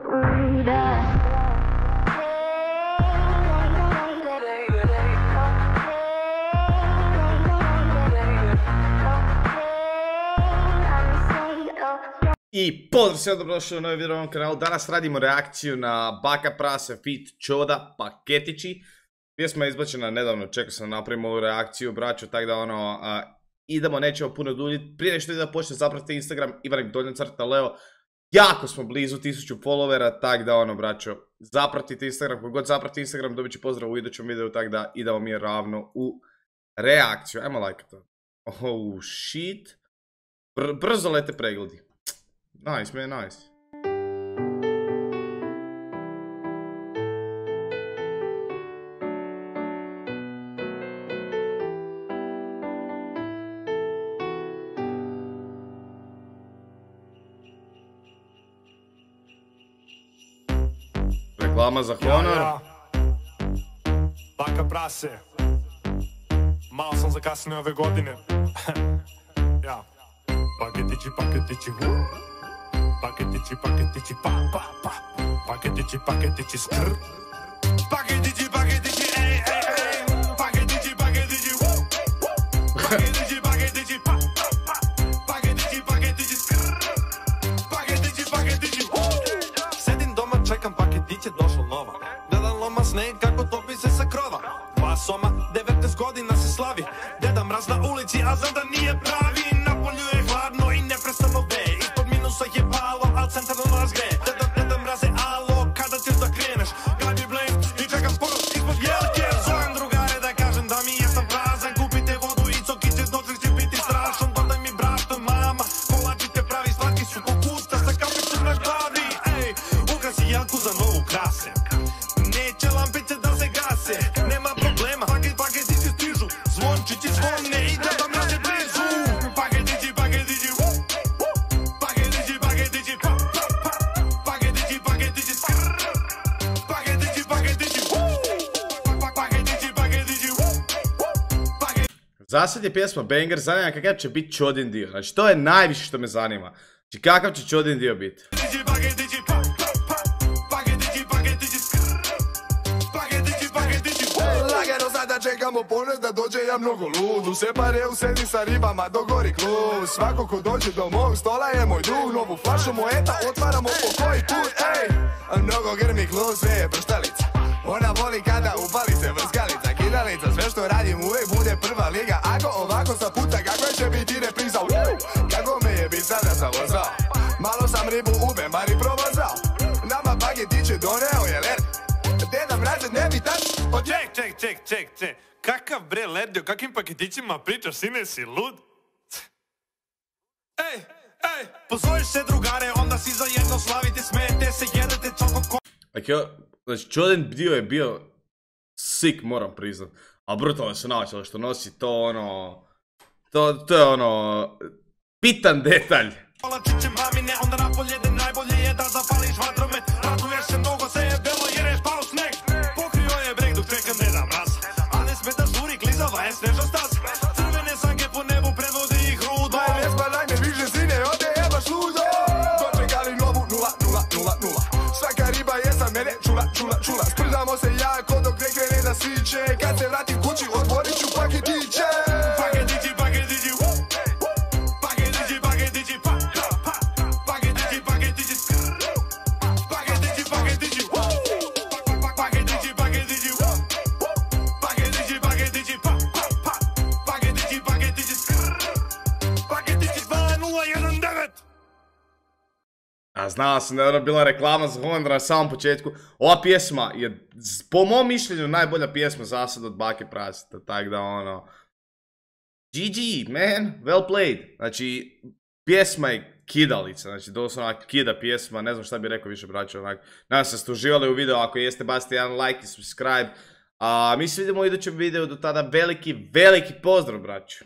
I pozdrav svima, dobrodošli u novi video na ovom kanalu. Danas radimo reakciju na Baka Prase feat. Čoda Paketići. Pjesma je izbačena nedavno, čekao sam da napravimo ovu reakciju, braćo, tako da idemo, nećemo puno duljiti. Prije nešto da počne, zapratite Instagram, Ivanik_Leo. Jako smo blizu 1000 followera, tako da braćo, zapratite Instagram, kogod zaprati Instagram dobit će pozdrav u idućem videu, tako da idemo mi ravno u reakciju. Ajmo lajkati to. Oh shit. Brzo lete pregledi. Nice, man, nice. Reklama za Honor. Baka Prase. Malo sam zakasnio ove godine. Ja. Paketići, paketići, paketići, paketići, pa, pa, pa. Paketići, paketići, skrr. Paketići, paketići, ej, ej, ej. Paketići, paketići, paketići, paketići, pa, pa, pa. Paketići, paketići, skrr. Paketići, paketići, sedim doma, čekam paketiće, došla nova. Gledam loma sneg kako topi se sa krova. 2 soma, 19 godina se slavi. Deda mraz na ulici, a znam da nije pravi. Napolju je hladno i neprestano veje. Ispod minusa je palo, al centralno nas greje. Deda mraze, alo, kada ćeš da kreneš? Gabi blend i čekam poros ispod jelke. Zovem drugare da kažem da mi jesam prazan. Kupite vodu i cokiće, doček će biti strašan. Dodaj mi brato, mama, kolačite pravi, slatki su kukusta sa kapićem na glavi. Ej, ukrasi jelku za novu krase. Neće lampice da se gase, nema problema, paketići stižu, zvončići zvone i deda mraze blizu. Paketići, paketići, paketići, paketići, pa, pa, pa. Paketići, paketići, skrr. Paketići, paketići, paketići, paketići, Zasad je pjesma banger, zanima kakav će biti Čodin dio. Znači to je najviše što me zanima. Znači kakav će Čodin dio biti. Čekamo ponos da dođe ja mnogo ludu. Se pare u sedi sa ribama, dogori klub. Svako ko dođe do mog stola je moj dug. Novu flašu mojeta otvaramo po koji put. Ej, mnogo grmi klub, sve je prštalica. Ona voli kada upali se vrskalica. Kidalica, sve što radim uvijek bude prva liga. Ako ovako sa puta, kakva će biti repriza? Kako me je bit sada sam vozao. Malo sam ribu u bembari provozao. Nama paketiće doneo je led. Deda mraze ne bi tač. Ček. Kakav bre Lerdio, kakvim paketićima pričaš, sine, si lud? Ej, pozoveš se drugare, onda si zajedno slavite, smijete se, jedete čoko ko... Znači Čodin dio je bio sick, moram priznat. A brutalno se načelo što nosi to to je bitan detalj. Kolačiće mamine, onda napolje da najbolje je da zapališ vatromet. Raduješ se mnogo, se je belo jer je spao sneg. Pokrio je breg dok čekam deda mraz. A ne smeta žuri, klizava je sneža stas. Crvene sanke po nebu predvode ih rudo. Moje vjesma najme više sine, ode je baš ludo. Dočekali novu 0-0-0-0. Svaka riba je za mene čula. Sprdamo se jako dok ne krene da sviće. Kad se vratim kući otvorit ću paketiće. Paketići, paketići, paketići, paketići, pa, pa, paketići, paketići, skrr. Paketići, paketići, paketići, paketići, paketići, paketići, pa, pa, paketići, paketići, skrr. Paketići 2019. A znao sam da je bila reklama za Honor na samom početku. Ova pjesma je, po mom mišljenju, najbolja pjesma zasad od Bake Prase. Tako da GG, man, well played. Znači, pjesma je kidalica, znači doslovno kida pjesma, ne znam šta bi rekao više, braćo. Nadam se da ste uživali u videu, ako jeste bacite jedan like i subscribe. Mi se vidimo u idućem videu, do tada veliki pozdrav, braćo.